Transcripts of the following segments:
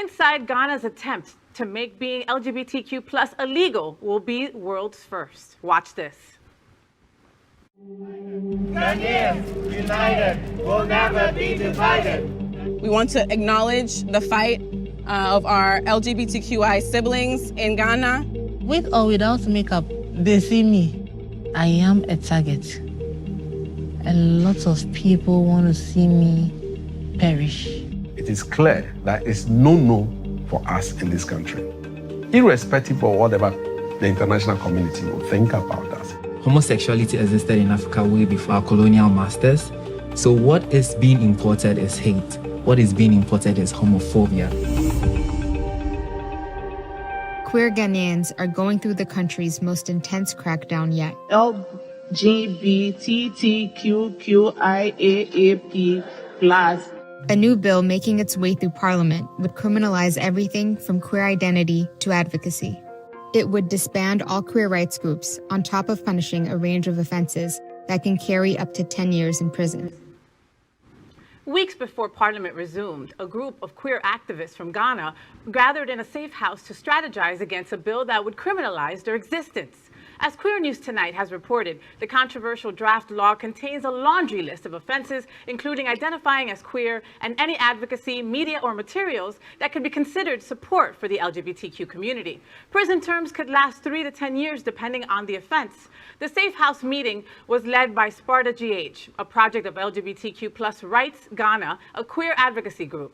alongside Ghana's attempt to make being LGBTQ plus illegal will be world's first. Watch this. Ghanaians united will never be divided. We want to acknowledge the fight of our LGBTQI siblings in Ghana. With or without makeup, they see me. I am a target. A lot of people want to see me perish. It is clear that it's no for us in this country, irrespective of whatever the international community will think about us. Homosexuality existed in Africa way before our colonial masters. So what is being imported is hate. What is being imported is homophobia. Queer Ghanaians are going through the country's most intense crackdown yet. LGBTQIAAP+. A new bill making its way through Parliament would criminalize everything from queer identity to advocacy. It would disband all queer rights groups on top of punishing a range of offenses that can carry up to 10 years in prison. Weeks before Parliament resumed, a group of queer activists from Ghana gathered in a safe house to strategize against a bill that would criminalize their existence. As Queer News Tonight has reported, the controversial draft law contains a laundry list of offenses, including identifying as queer and any advocacy, media, or materials that could be considered support for the LGBTQ community. Prison terms could last 3 to 10 years, depending on the offense. The Safe House meeting was led by Sparta GH, a project of LGBTQ Rights Ghana, a queer advocacy group.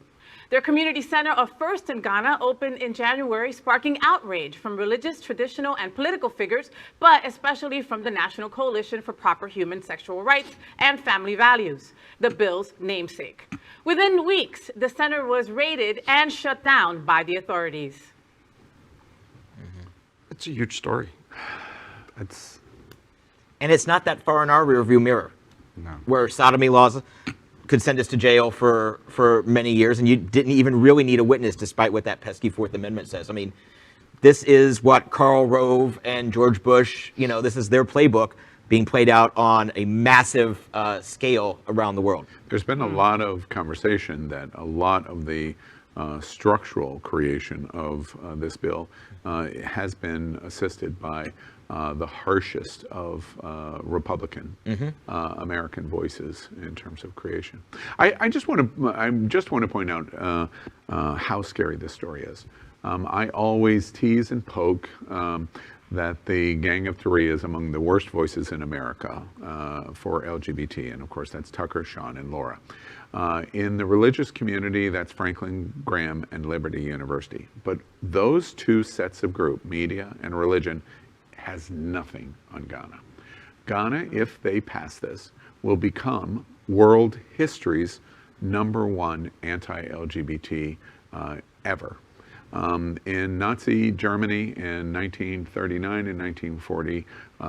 Their community center of First in Ghana opened in January, sparking outrage from religious, traditional, and political figures, but especially from the National Coalition for Proper Human Sexual Rights and Family Values, the bill's namesake. Within weeks, the center was raided and shut down by the authorities. It's a huge story. And it's not that far in our rearview mirror, where sodomy laws could send us to jail for many years, and you didn't even really need a witness, despite what that pesky Fourth Amendment says. I mean, this is what Karl Rove and George Bush, this is their playbook being played out on a massive scale around the world. There's been a lot of conversation that a lot of the structural creation of this bill has been assisted by the harshest of Republican American voices in terms of creation. I just want to point out how scary this story is. I always tease and poke that the Gang of Three is among the worst voices in America for LGBT, and of course that's Tucker, Sean, and Laura. In the religious community, that's Franklin Graham and Liberty University. But those two sets of group, media and religion, has nothing on Ghana. Ghana, if they pass this, will become world history's #1 anti-LGBT ever. In Nazi Germany in 1939 and 1940,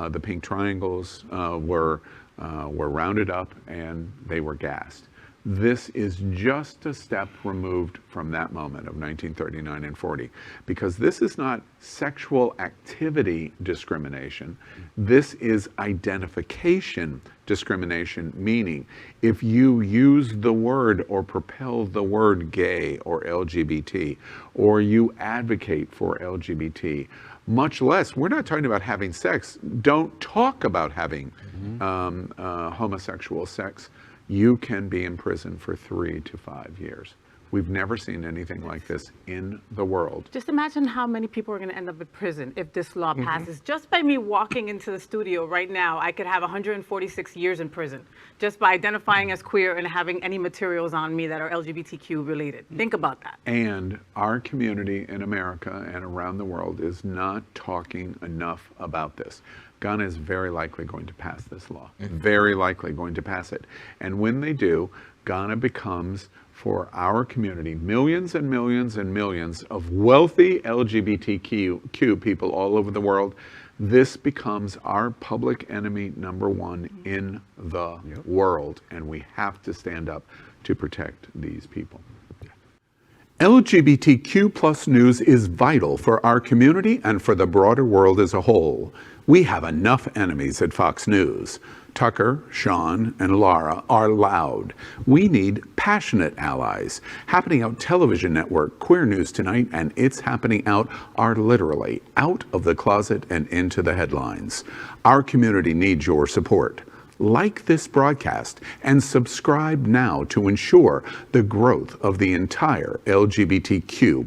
the Pink Triangles were rounded up and they were gassed. This is just a step removed from that moment of 1939 and 40, because this is not sexual activity discrimination. This is identification discrimination, meaning if you use the word or propel the word gay or LGBT, or you advocate for LGBT, much less, we're not talking about having sex, don't talk about having homosexual sex, you can be in prison for 3 to 5 years. We've never seen anything like this in the world. Just imagine how many people are going to end up in prison if this law passes. Just by me walking into the studio right now, I could have 146 years in prison, just by identifying as queer and having any materials on me that are LGBTQ related. Think about that. And our community in America and around the world is not talking enough about this. Ghana is very likely going to pass this law, very likely going to pass it. And when they do, Ghana becomes, for our community, millions and millions and millions of wealthy LGBTQ people all over the world, this becomes our public enemy #1 in the world. And we have to stand up to protect these people. LGBTQ+ news is vital for our community and for the broader world as a whole. We have enough enemies at Fox News. Tucker, Sean, and Lara are loud. We need passionate allies. Happening Out Television Network, Queer News Tonight, and It's Happening Out are literally out of the closet and into the headlines. Our community needs your support. Like this broadcast and subscribe now to ensure the growth of the entire LGBTQ